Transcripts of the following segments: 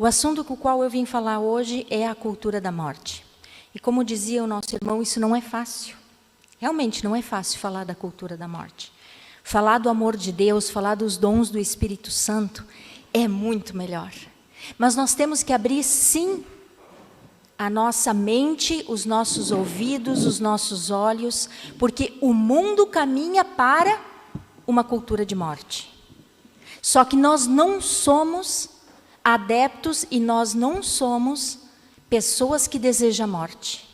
O assunto com o qual eu vim falar hoje é a cultura da morte. E como dizia o nosso irmão, isso não é fácil. Realmente não é fácil falar da cultura da morte. Falar do amor de Deus, falar dos dons do Espírito Santo é muito melhor. Mas nós temos que abrir, sim, a nossa mente, os nossos ouvidos, os nossos olhos, porque o mundo caminha para uma cultura de morte. Só que nós não somos adeptos e nós não somos pessoas que desejam a morte.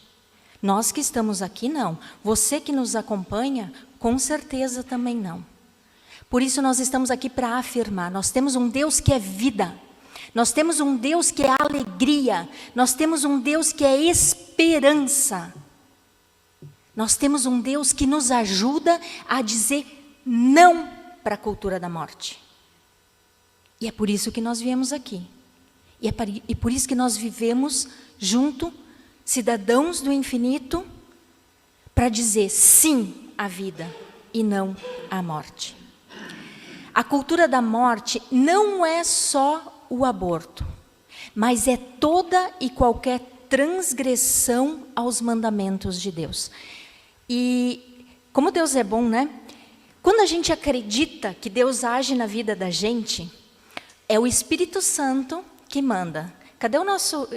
Nós que estamos aqui, não. Você que nos acompanha, com certeza também não. Por isso nós estamos aqui para afirmar, nós temos um Deus que é vida. Nós temos um Deus que é alegria. Nós temos um Deus que é esperança. Nós temos um Deus que nos ajuda a dizer não para a cultura da morte. E é por isso que nós viemos aqui. E por isso que nós vivemos junto, cidadãos do infinito, para dizer sim à vida e não à morte. A cultura da morte não é só o aborto, mas é toda e qualquer transgressão aos mandamentos de Deus. E como Deus é bom, né? Quando a gente acredita que Deus age na vida da gente, é o Espírito Santo que manda. Cadê o nosso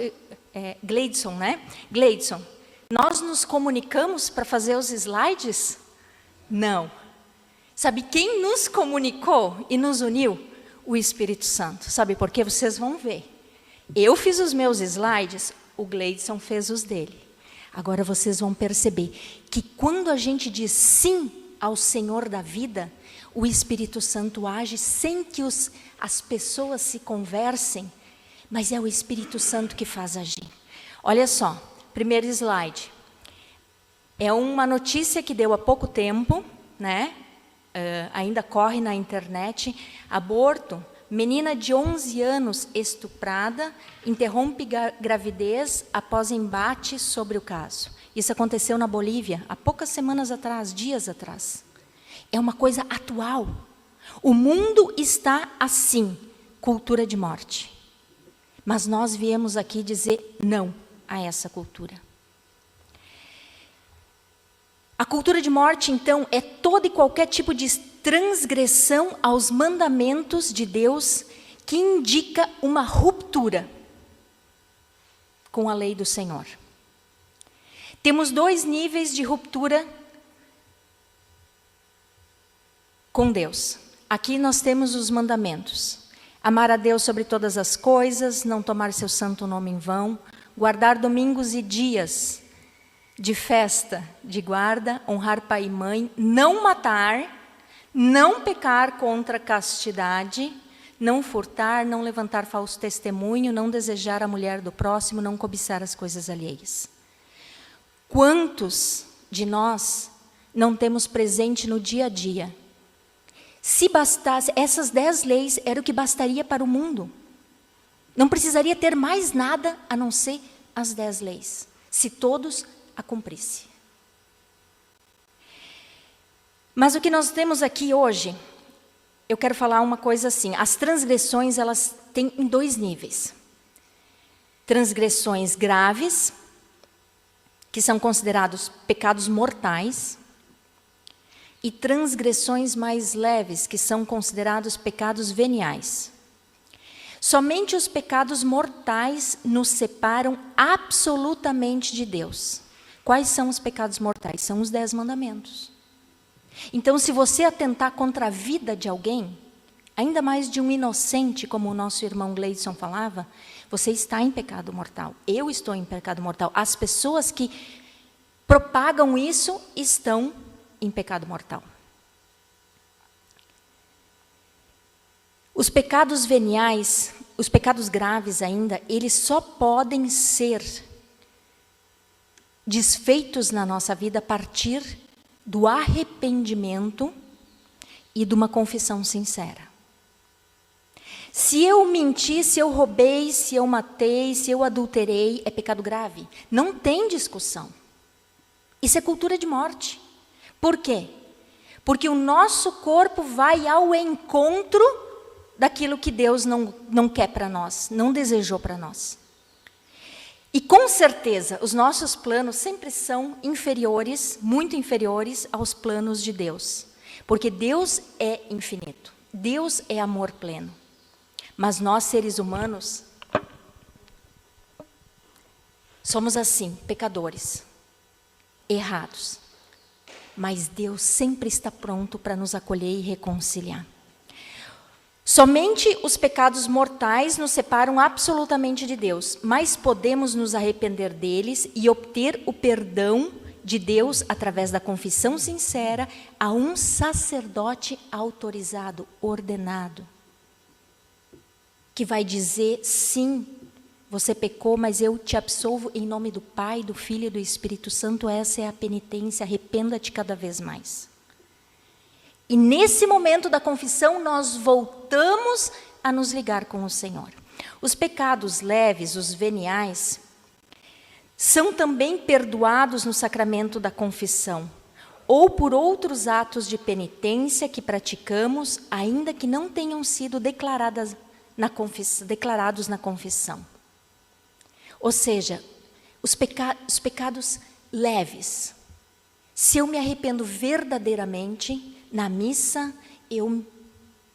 Gleidson, né? Gleidson, nós nos comunicamos para fazer os slides? Não. Sabe quem nos comunicou e nos uniu? O Espírito Santo. Sabe por quê? Vocês vão ver. Eu fiz os meus slides, o Gleidson fez os dele. Agora vocês vão perceber que quando a gente diz sim ao Senhor da vida, o Espírito Santo age sem que as pessoas se conversem, mas é o Espírito Santo que faz agir. Olha só, primeiro slide. É uma notícia que deu há pouco tempo, né? Ainda corre na internet, aborto, menina de 11 anos estuprada, interrompe gravidez após embate sobre o caso. Isso aconteceu na Bolívia, há poucas semanas atrás, dias atrás. É uma coisa atual. O mundo está assim, cultura de morte. Mas nós viemos aqui dizer não a essa cultura. A cultura de morte, então, é todo e qualquer tipo de transgressão aos mandamentos de Deus que indica uma ruptura com a lei do Senhor. Temos dois níveis de ruptura com Deus. Aqui nós temos os mandamentos. Amar a Deus sobre todas as coisas, não tomar seu santo nome em vão, guardar domingos e dias de festa, de guarda, honrar pai e mãe, não matar, não pecar contra a castidade, não furtar, não levantar falso testemunho, não desejar a mulher do próximo, não cobiçar as coisas alheias. Quantos de nós não temos presente no dia a dia? Se bastasse, essas 10 leis era o que bastaria para o mundo. Não precisaria ter mais nada a não ser as 10 leis, se todos a cumprisse. Mas o que nós temos aqui hoje, eu quero falar uma coisa assim, as transgressões elas têm em 2 níveis. Transgressões graves, que são considerados pecados mortais, e transgressões mais leves, que são considerados pecados veniais. Somente os pecados mortais nos separam absolutamente de Deus. Quais são os pecados mortais? São os 10 mandamentos. Então, se você atentar contra a vida de alguém, ainda mais de um inocente, como o nosso irmão Gleidson falava, você está em pecado mortal. Eu estou em pecado mortal. As pessoas que propagam isso estão em pecado mortal. Os pecados veniais, os pecados graves ainda, eles só podem ser desfeitos na nossa vida a partir do arrependimento e de uma confissão sincera. Se eu menti, se eu roubei, se eu matei, se eu adulterei, é pecado grave. Não tem discussão. Isso é cultura de morte. Por quê? Porque o nosso corpo vai ao encontro daquilo que Deus não quer para nós, não desejou para nós. E com certeza, os nossos planos sempre são inferiores, muito inferiores aos planos de Deus. Porque Deus é infinito, Deus é amor pleno. Mas nós, seres humanos, somos assim, pecadores, errados. Mas Deus sempre está pronto para nos acolher e reconciliar. Somente os pecados mortais nos separam absolutamente de Deus, mas podemos nos arrepender deles e obter o perdão de Deus através da confissão sincera a um sacerdote autorizado, ordenado, que vai dizer: sim, você pecou, mas eu te absolvo em nome do Pai, do Filho e do Espírito Santo. Essa é a penitência, arrependa-te cada vez mais. E nesse momento da confissão, nós voltamos a nos ligar com o Senhor. Os pecados leves, os veniais, são também perdoados no sacramento da confissão, ou por outros atos de penitência que praticamos, ainda que não tenham sido declarados na confissão. Ou seja, os pecados leves. Se eu me arrependo verdadeiramente, na missa, eu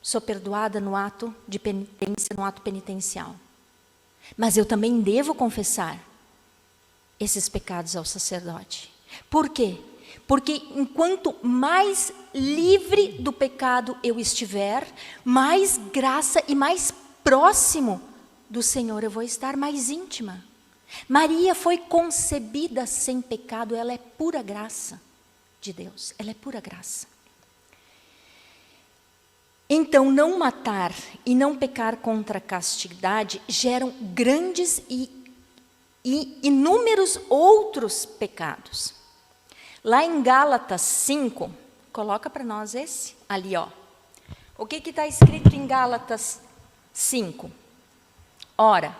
sou perdoada no ato de penitência, no ato penitencial. Mas eu também devo confessar esses pecados ao sacerdote. Por quê? Porque enquanto mais livre do pecado eu estiver, mais graça e mais próximo do Senhor eu vou estar, mais íntima. Maria foi concebida sem pecado, ela é pura graça de Deus, ela é pura graça. Então, não matar e não pecar contra a castidade geram grandes e inúmeros outros pecados. Lá em Gálatas 5, coloca para nós esse, ali ó. O que está escrito em Gálatas 5? Ora,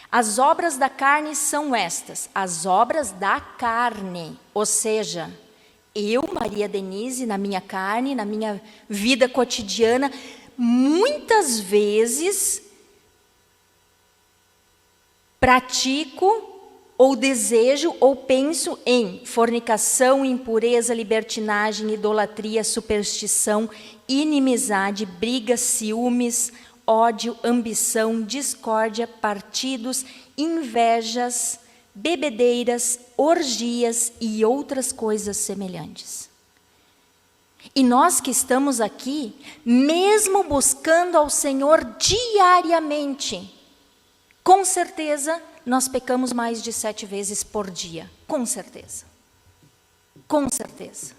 as obras da carne são estas, as obras da carne, ou seja, eu, Maria Denise, na minha carne, na minha vida cotidiana, muitas vezes pratico ou desejo ou penso em fornicação, impureza, libertinagem, idolatria, superstição, inimizade, brigas, ciúmes, ódio, ambição, discórdia, partidos, invejas, bebedeiras, orgias e outras coisas semelhantes. E nós que estamos aqui, mesmo buscando ao Senhor diariamente, com certeza nós pecamos mais de 7 vezes por dia, com certeza. Com certeza.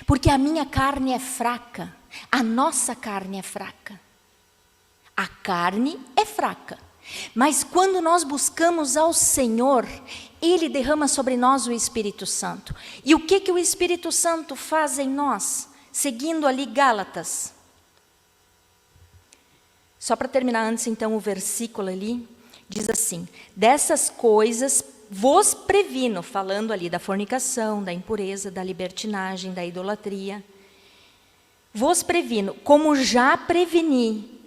Porque a minha carne é fraca, a nossa carne é fraca. A carne é fraca. Mas quando nós buscamos ao Senhor, Ele derrama sobre nós o Espírito Santo. E o que o Espírito Santo faz em nós? Seguindo ali Gálatas. Só para terminar antes então o versículo ali, diz assim: dessas coisas vos previno, falando ali da fornicação, da impureza, da libertinagem, da idolatria. Vos previno, como já preveni,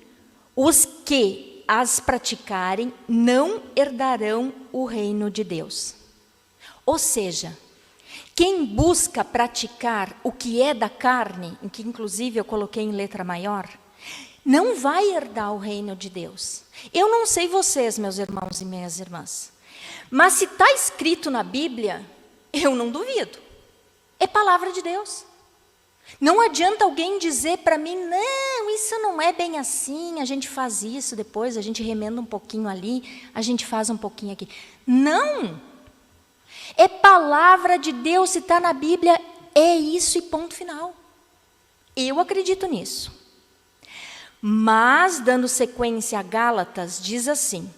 os que as praticarem não herdarão o reino de Deus. Ou seja, quem busca praticar o que é da carne, em que inclusive eu coloquei em letra maior, não vai herdar o reino de Deus. Eu não sei vocês, meus irmãos e minhas irmãs, mas se está escrito na Bíblia, eu não duvido. É palavra de Deus. Não adianta alguém dizer para mim: não, isso não é bem assim, a gente faz isso depois, a gente remenda um pouquinho ali, a gente faz um pouquinho aqui. Não! É palavra de Deus, se está na Bíblia, é isso e ponto final. Eu acredito nisso. Mas, dando sequência a Gálatas, diz assim: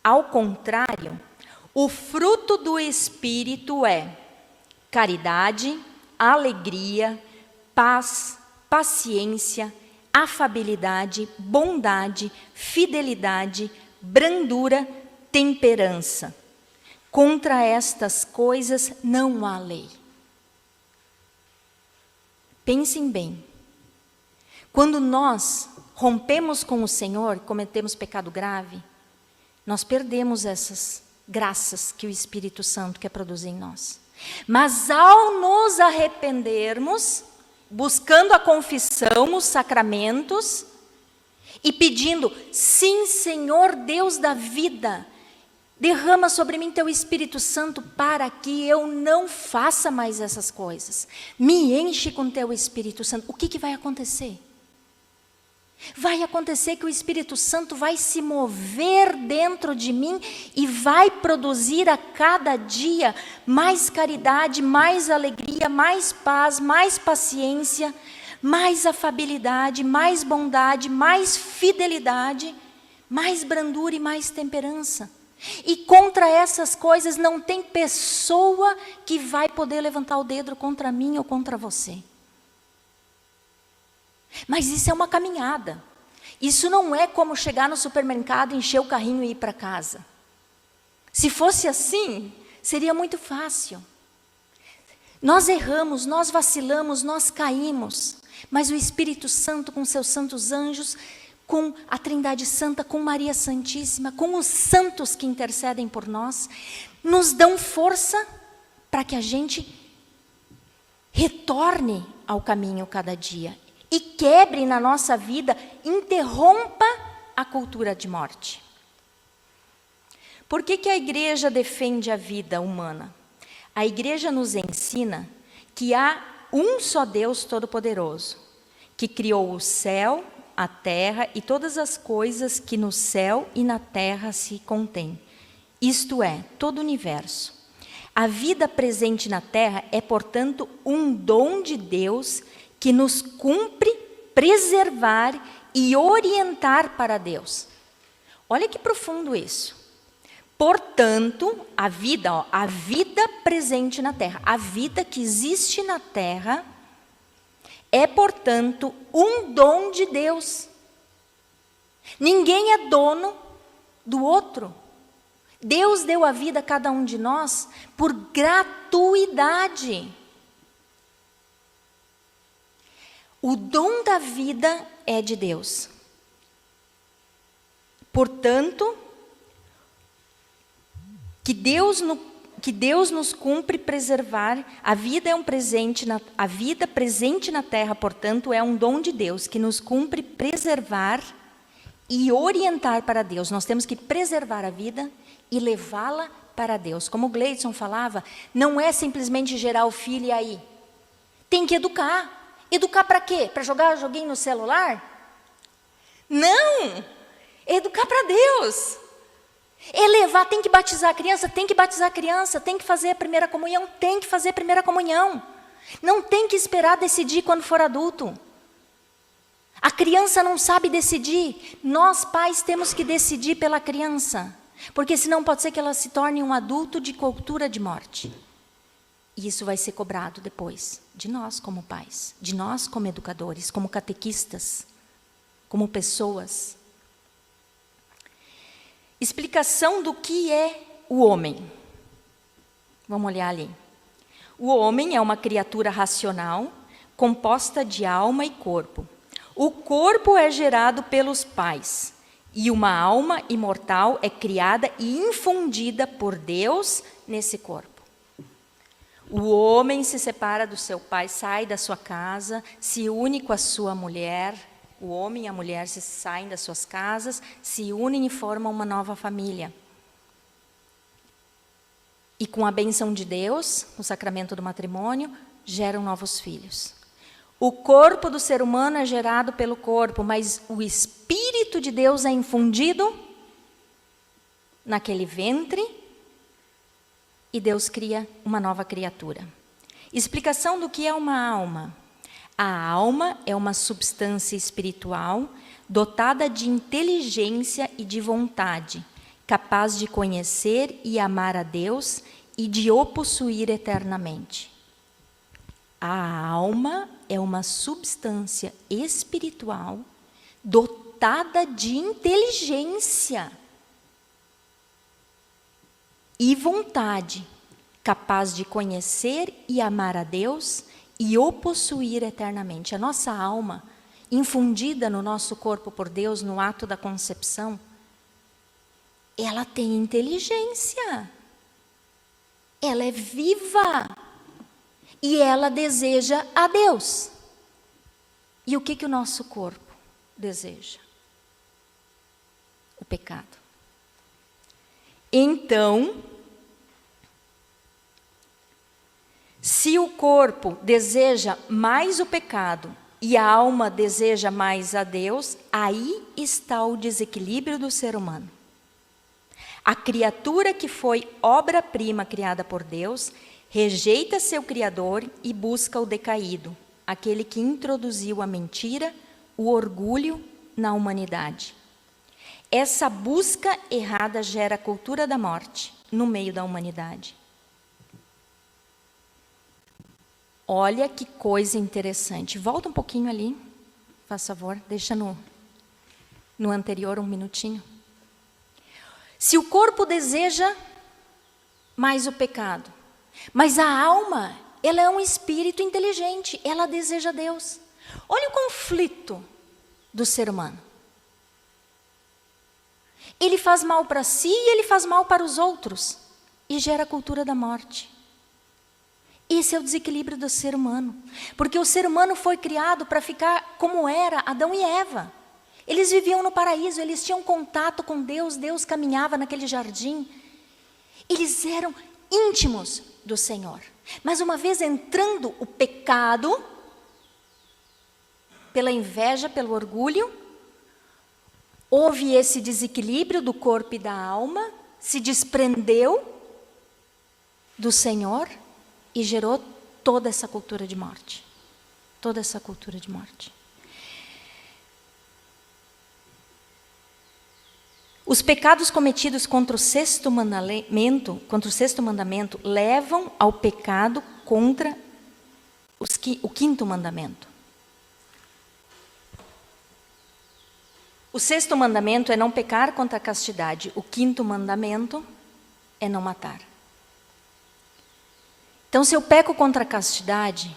ao contrário, o fruto do Espírito é caridade, alegria, paz, paciência, afabilidade, bondade, fidelidade, brandura, temperança. Contra estas coisas não há lei. Pensem bem. Quando nós rompemos com o Senhor, cometemos pecado grave, nós perdemos essas graças que o Espírito Santo quer produzir em nós. Mas ao nos arrependermos, buscando a confissão, os sacramentos, e pedindo, sim, Senhor Deus da vida, derrama sobre mim teu Espírito Santo para que eu não faça mais essas coisas. Me enche com teu Espírito Santo. O que vai acontecer? Vai acontecer que o Espírito Santo vai se mover dentro de mim e vai produzir a cada dia mais caridade, mais alegria, mais paz, mais paciência, mais afabilidade, mais bondade, mais fidelidade, mais brandura e mais temperança. E contra essas coisas não tem pessoa que vai poder levantar o dedo contra mim ou contra você. Mas isso é uma caminhada. Isso não é como chegar no supermercado, encher o carrinho e ir para casa. Se fosse assim, seria muito fácil. Nós erramos, nós vacilamos, nós caímos. Mas o Espírito Santo, com seus santos anjos, com a Trindade Santa, com Maria Santíssima, com os santos que intercedem por nós, nos dão força para que a gente retorne ao caminho cada dia e quebre na nossa vida, interrompa a cultura de morte. Por que a igreja defende a vida humana? A igreja nos ensina que há um só Deus Todo-Poderoso, que criou o céu, a terra e todas as coisas que no céu e na terra se contêm. Isto é, todo o universo. A vida presente na terra é, portanto, um dom de Deus que nos cumpre preservar e orientar para Deus. Olha que profundo isso. Portanto, a vida presente na terra, a vida que existe na terra, é, portanto, um dom de Deus. Ninguém é dono do outro. Deus deu a vida a cada um de nós por gratuidade. O dom da vida é de Deus. Portanto, que Deus nos cumpre preservar, a vida presente na terra, portanto, é um dom de Deus, que nos cumpre preservar e orientar para Deus. Nós temos que preservar a vida e levá-la para Deus. Como o Gleidson falava, não é simplesmente gerar o filho e aí. Tem que educar. Educar para quê? Para jogar joguinho no celular? Não! Educar para Deus. Elevar, tem que batizar a criança, tem que batizar a criança, tem que fazer a primeira comunhão, tem que fazer a primeira comunhão. Não tem que esperar decidir quando for adulto. A criança não sabe decidir. Nós, pais, temos que decidir pela criança. Porque senão pode ser que ela se torne um adulto de cultura de morte. E isso vai ser cobrado depois, de nós como pais, de nós como educadores, como catequistas, como pessoas. Explicação do que é o homem. Vamos olhar ali. O homem é uma criatura racional, composta de alma e corpo. O corpo é gerado pelos pais, e uma alma imortal é criada e infundida por Deus nesse corpo. O homem se separa do seu pai, sai da sua casa, se une com a sua mulher. O homem e a mulher se saem das suas casas, se unem e formam uma nova família. E com a bênção de Deus, o sacramento do matrimônio, geram novos filhos. O corpo do ser humano é gerado pelo corpo, mas o Espírito de Deus é infundido naquele ventre e Deus cria uma nova criatura. Explicação do que é uma alma. A alma é uma substância espiritual dotada de inteligência e de vontade, capaz de conhecer e amar a Deus e de o possuir eternamente. A alma é uma substância espiritual dotada de inteligência e vontade, capaz de conhecer e amar a Deus e o possuir eternamente. A nossa alma infundida no nosso corpo por Deus no ato da concepção, ela tem inteligência. Ela é viva. E ela deseja a Deus. E o que o nosso corpo deseja? O pecado. Então, se o corpo deseja mais o pecado e a alma deseja mais a Deus, aí está o desequilíbrio do ser humano. A criatura que foi obra-prima criada por Deus, rejeita seu Criador e busca o decaído, aquele que introduziu a mentira, o orgulho na humanidade. Essa busca errada gera a cultura da morte no meio da humanidade. Olha que coisa interessante. Volta um pouquinho ali, faz favor, deixa no anterior um minutinho. Se o corpo deseja mais o pecado, mas a alma, ela é um espírito inteligente, ela deseja Deus. Olha o conflito do ser humano. Ele faz mal para si e ele faz mal para os outros. E gera a cultura da morte. Esse é o desequilíbrio do ser humano. Porque o ser humano foi criado para ficar como era Adão e Eva. Eles viviam no paraíso, eles tinham contato com Deus, Deus caminhava naquele jardim. Eles eram íntimos do Senhor. Mas uma vez entrando o pecado, pela inveja, pelo orgulho, houve esse desequilíbrio do corpo e da alma, se desprendeu do Senhor e gerou toda essa cultura de morte. Toda essa cultura de morte. Os pecados cometidos contra o sexto mandamento levam ao pecado contra o quinto mandamento. O sexto mandamento é não pecar contra a castidade. O quinto mandamento é não matar. Então, se eu peco contra a castidade,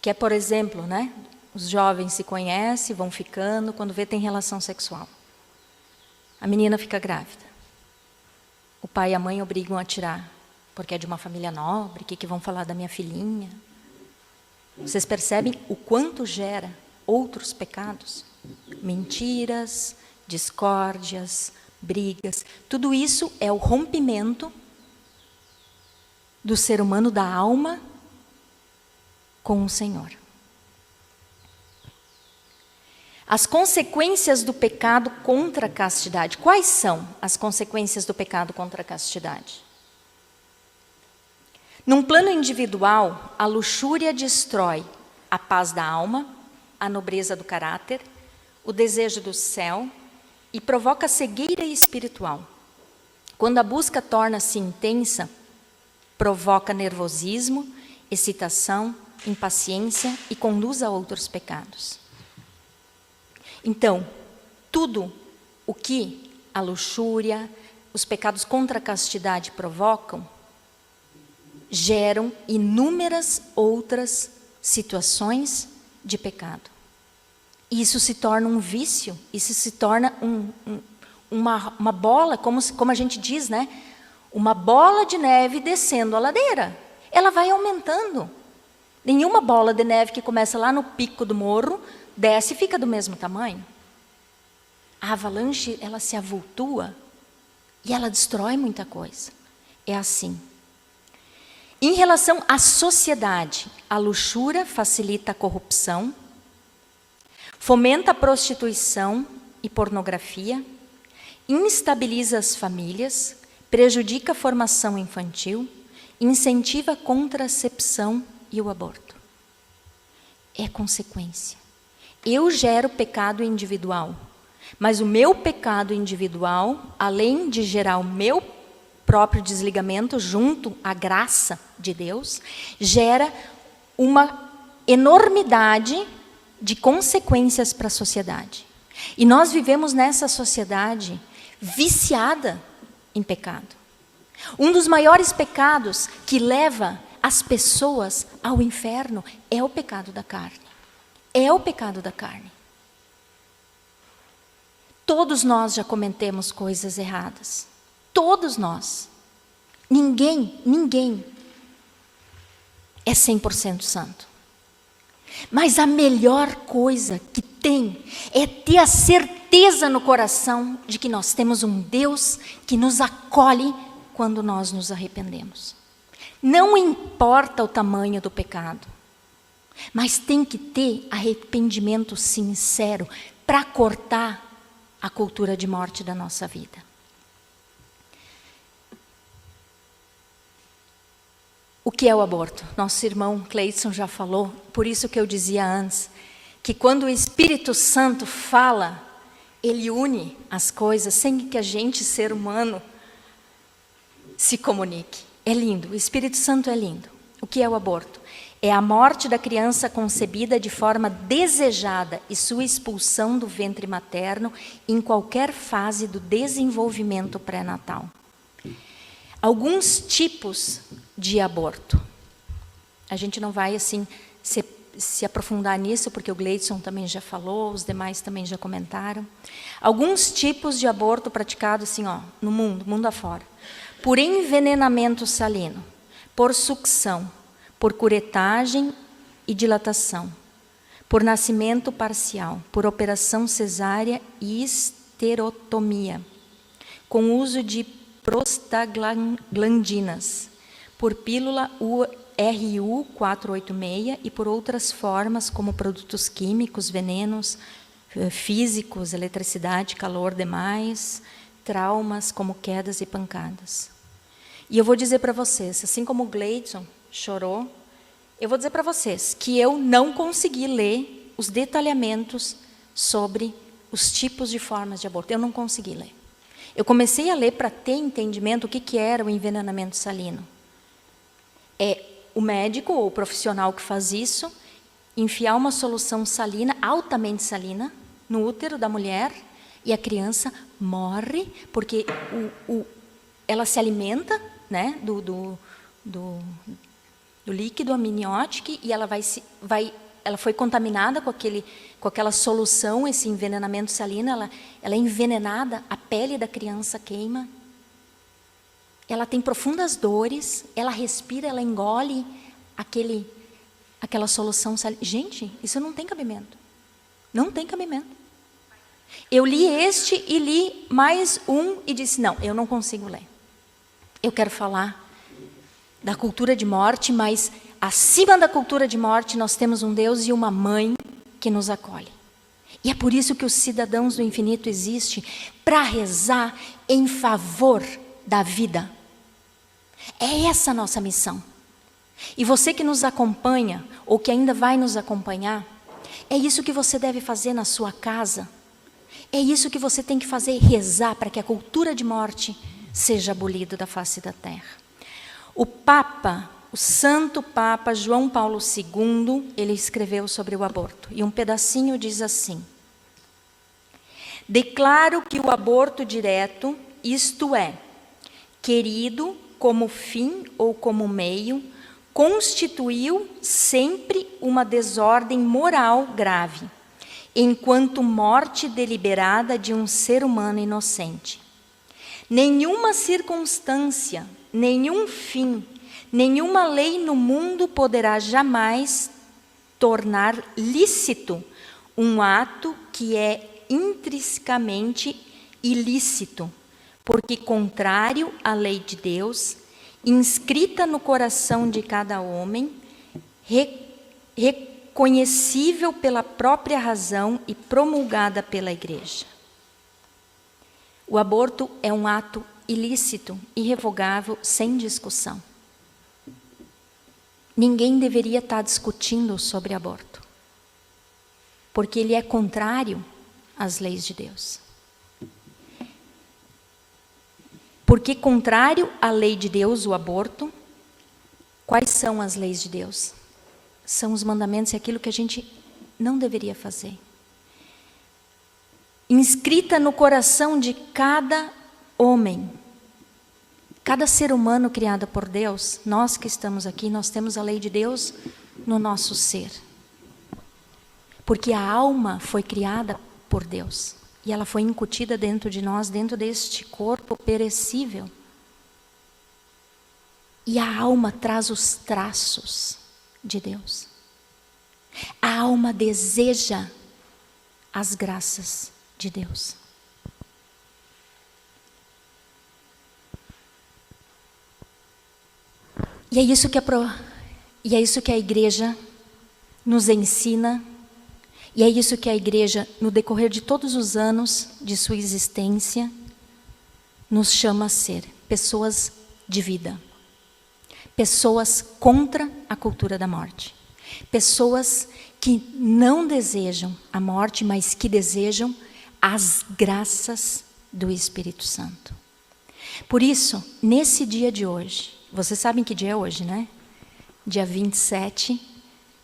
que é, por exemplo, né, os jovens se conhecem, vão ficando, quando vê tem relação sexual. A menina fica grávida. O pai e a mãe obrigam a tirar, porque é de uma família nobre, o que vão falar da minha filhinha? Vocês percebem o quanto gera outros pecados? Mentiras, discórdias, brigas. Tudo isso é o rompimento do ser humano, da alma, com o Senhor. As consequências do pecado contra a castidade. Quais são as consequências do pecado contra a castidade? Num plano individual, a luxúria destrói a paz da alma, a nobreza do caráter, o desejo do céu e provoca cegueira espiritual. Quando a busca torna-se intensa, provoca nervosismo, excitação, impaciência e conduz a outros pecados. Então, tudo o que a luxúria, os pecados contra a castidade provocam, geram inúmeras outras situações de pecado. E isso se torna um vício, isso se torna uma bola, como a gente diz, né? Uma bola de neve descendo a ladeira. Ela vai aumentando. Nenhuma bola de neve que começa lá no pico do morro, desce e fica do mesmo tamanho. A avalanche, ela se avultua e ela destrói muita coisa. É assim. Em relação à sociedade, a luxúria facilita a corrupção, fomenta a prostituição e pornografia, instabiliza as famílias, prejudica a formação infantil, incentiva a contracepção e o aborto. É consequência. Eu gero pecado individual, mas o meu pecado individual, além de gerar o meu próprio desligamento junto à graça de Deus, gera uma enormidade de consequências para a sociedade. E nós vivemos nessa sociedade viciada em pecado. Um dos maiores pecados que leva as pessoas ao inferno é o pecado da carne. é o pecado da carne. Todos nós já cometemos coisas erradas. Todos nós. Ninguém é 100% santo. Mas a melhor coisa que tem é ter a certeza no coração de que nós temos um Deus que nos acolhe quando nós nos arrependemos. Não importa o tamanho do pecado, mas tem que ter arrependimento sincero para cortar a cultura de morte da nossa vida. O que é o aborto? Nosso irmão Cleidson já falou, por isso que eu dizia antes, que quando o Espírito Santo fala, ele une as coisas sem que a gente, ser humano, se comunique. É lindo, o Espírito Santo é lindo. O que é o aborto? É a morte da criança concebida de forma desejada e sua expulsão do ventre materno em qualquer fase do desenvolvimento pré-natal. Alguns tipos de aborto. A gente não vai assim se aprofundar nisso, porque o Gleidson também já falou, os demais também já comentaram. Alguns tipos de aborto praticados assim, no mundo afora. Por envenenamento salino, por sucção, por curetagem e dilatação, por nascimento parcial, por operação cesárea e esterotomia, com uso de prostaglandinas, por pílula RU 486 e por outras formas como produtos químicos, venenos físicos, eletricidade, calor demais, traumas como quedas e pancadas. E eu vou dizer para vocês, assim como o Gleidson chorou, eu vou dizer para vocês que eu não consegui ler os detalhamentos sobre os tipos de formas de aborto. Eu não consegui ler. Eu comecei a ler para ter entendimento o que era o envenenamento salino. É o médico ou o profissional que faz isso, enfiar uma solução salina, altamente salina, no útero da mulher, e a criança morre, porque ela se alimenta, né, do líquido amniótico, e ela ela foi contaminada com aquela solução, esse envenenamento salino, ela é envenenada, a pele da criança queima, ela tem profundas dores, ela respira, ela engole aquela solução salina. Gente, isso não tem cabimento. Não tem cabimento. Eu li este e li mais um e disse, não, eu não consigo ler. Eu quero falar da cultura de morte, mas acima da cultura de morte nós temos um Deus e uma mãe que nos acolhe. E é por isso que os cidadãos do infinito existem, para rezar em favor da vida. É essa a nossa missão. E você que nos acompanha, ou que ainda vai nos acompanhar, é isso que você deve fazer na sua casa. É isso que você tem que fazer, rezar para que a cultura de morte seja abolida da face da terra. O Santo Papa João Paulo II, ele escreveu sobre o aborto. E um pedacinho diz assim: declaro que o aborto direto, isto é, querido como fim ou como meio, constituiu sempre uma desordem moral grave, enquanto morte deliberada de um ser humano inocente. Nenhuma circunstância, nenhum fim, nenhuma lei no mundo poderá jamais tornar lícito um ato que é intrinsecamente ilícito, porque contrário à lei de Deus, inscrita no coração de cada homem, reconhecível pela própria razão e promulgada pela Igreja. O aborto é um ato ilícito, irrevogável, sem discussão. Ninguém deveria estar discutindo sobre aborto, porque ele é contrário às leis de Deus. Porque contrário à lei de Deus, o aborto, quais são as leis de Deus? São os mandamentos e aquilo que a gente não deveria fazer. Inscrita no coração de cada homem, cada ser humano criado por Deus, nós que estamos aqui, nós temos a lei de Deus no nosso ser. Porque a alma foi criada por Deus. E ela foi incutida dentro de nós, dentro deste corpo perecível. E a alma traz os traços de Deus. A alma deseja as graças de Deus. E é isso que a igreja nos ensina, e é isso que a igreja, no decorrer de todos os anos de sua existência, nos chama a ser pessoas de vida. Pessoas contra a cultura da morte. Pessoas que não desejam a morte, mas que desejam as graças do Espírito Santo. Por isso, nesse dia de hoje, vocês sabem que dia é hoje, né? Dia 27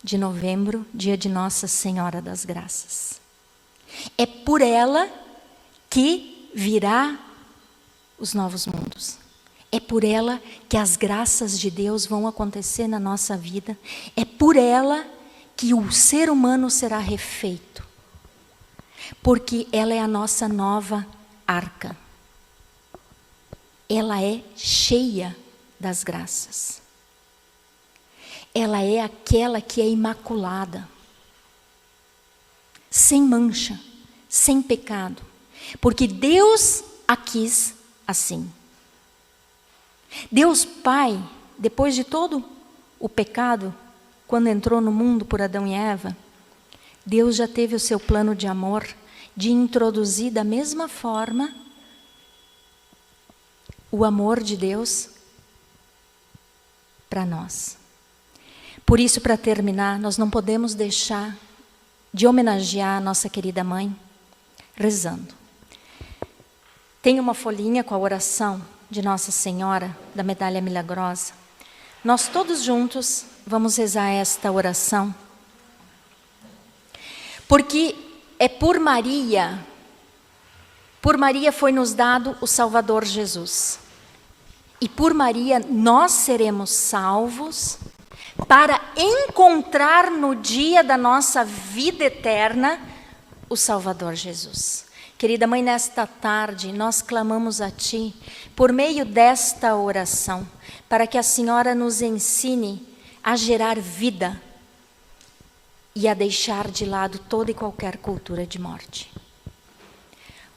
de novembro, dia de Nossa Senhora das Graças. É por ela que virá os novos mundos. É por ela que as graças de Deus vão acontecer na nossa vida. É por ela que o ser humano será refeito. Porque ela é a nossa nova arca. Ela é cheia das graças. Ela é aquela que é imaculada, sem mancha, sem pecado, porque Deus a quis assim. Deus Pai, depois de todo o pecado, quando entrou no mundo por Adão e Eva, Deus já teve o seu plano de amor, de introduzir da mesma forma o amor de Deus para nós. Por isso, para terminar, nós não podemos deixar de homenagear a nossa querida mãe, rezando. Tem uma folhinha com a oração de Nossa Senhora, da Medalha Milagrosa. Nós todos juntos vamos rezar esta oração. Porque é por Maria foi nos dado o Salvador Jesus. E por Maria nós seremos salvos para encontrar no dia da nossa vida eterna o Salvador Jesus. Querida Mãe, nesta tarde nós clamamos a Ti por meio desta oração, para que a Senhora nos ensine a gerar vida e a deixar de lado toda e qualquer cultura de morte.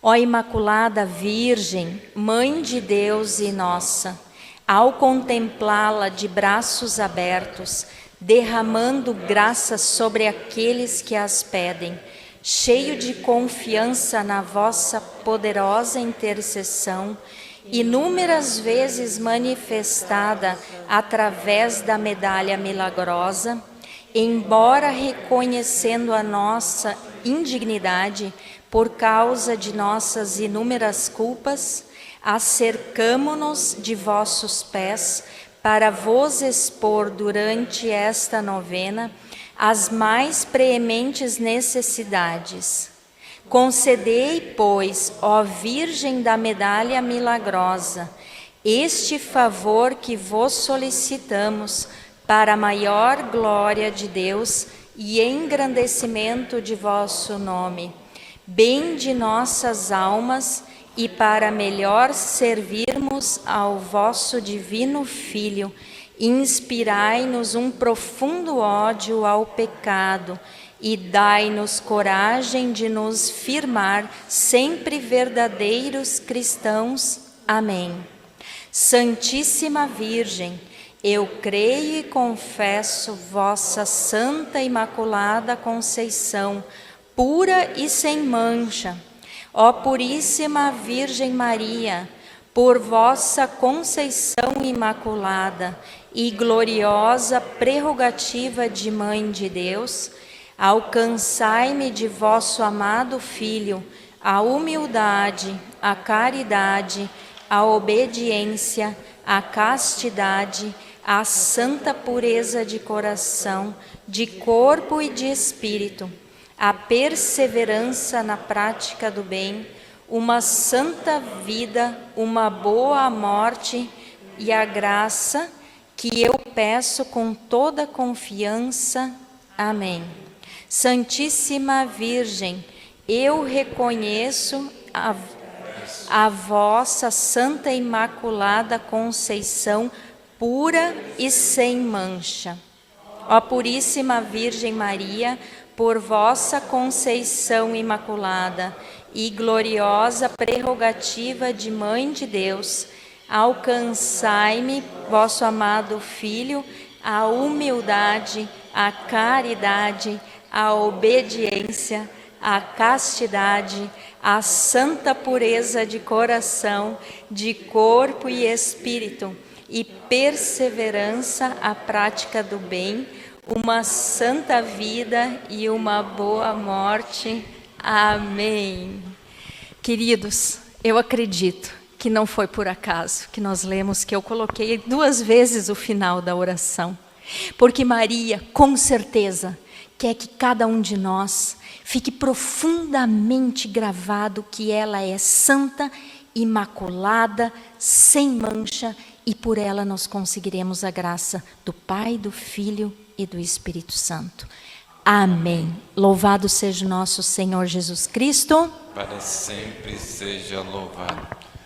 Ó Imaculada Virgem, Mãe de Deus e nossa, ao contemplá-la de braços abertos, derramando graças sobre aqueles que as pedem, cheio de confiança na vossa poderosa intercessão, inúmeras vezes manifestada através da medalha milagrosa, embora reconhecendo a nossa indignidade por causa de nossas inúmeras culpas, acercamo-nos de vossos pés para vos expor durante esta novena as mais prementes necessidades. Concedei, pois, ó Virgem da Medalha Milagrosa, este favor que vos solicitamos para a maior glória de Deus e engrandecimento de vosso nome, bem de nossas almas e para melhor servirmos ao vosso divino Filho. Inspirai-nos um profundo ódio ao pecado e dai-nos coragem de nos firmar sempre verdadeiros cristãos. Amém. Santíssima Virgem, eu creio e confesso vossa Santa Imaculada Conceição, pura e sem mancha. Ó Puríssima Virgem Maria, por vossa conceição imaculada e gloriosa prerrogativa de Mãe de Deus, alcançai-me de vosso amado Filho a humildade, a caridade, a obediência, a castidade, a santa pureza de coração, de corpo e de espírito, a perseverança na prática do bem, uma santa vida, uma boa morte e a graça que eu peço com toda confiança. Amém. Santíssima Virgem, eu reconheço a vossa Santa Imaculada Conceição, pura e sem mancha. Ó Puríssima Virgem Maria, por vossa conceição imaculada e gloriosa prerrogativa de Mãe de Deus, alcançai-me, vosso amado Filho, a humildade, a caridade, a obediência, a castidade, a santa pureza de coração, de corpo e espírito, e perseverança à prática do bem, uma santa vida e uma boa morte. Amém. Queridos, eu acredito que não foi por acaso que nós lemos, que eu coloquei 2 vezes o final da oração, porque Maria, com certeza, quer que cada um de nós fique profundamente gravado que ela é santa, imaculada, sem mancha, e por ela nós conseguiremos a graça do Pai, do Filho e do Espírito Santo. Amém. Louvado seja o nosso Senhor Jesus Cristo. Para sempre seja louvado.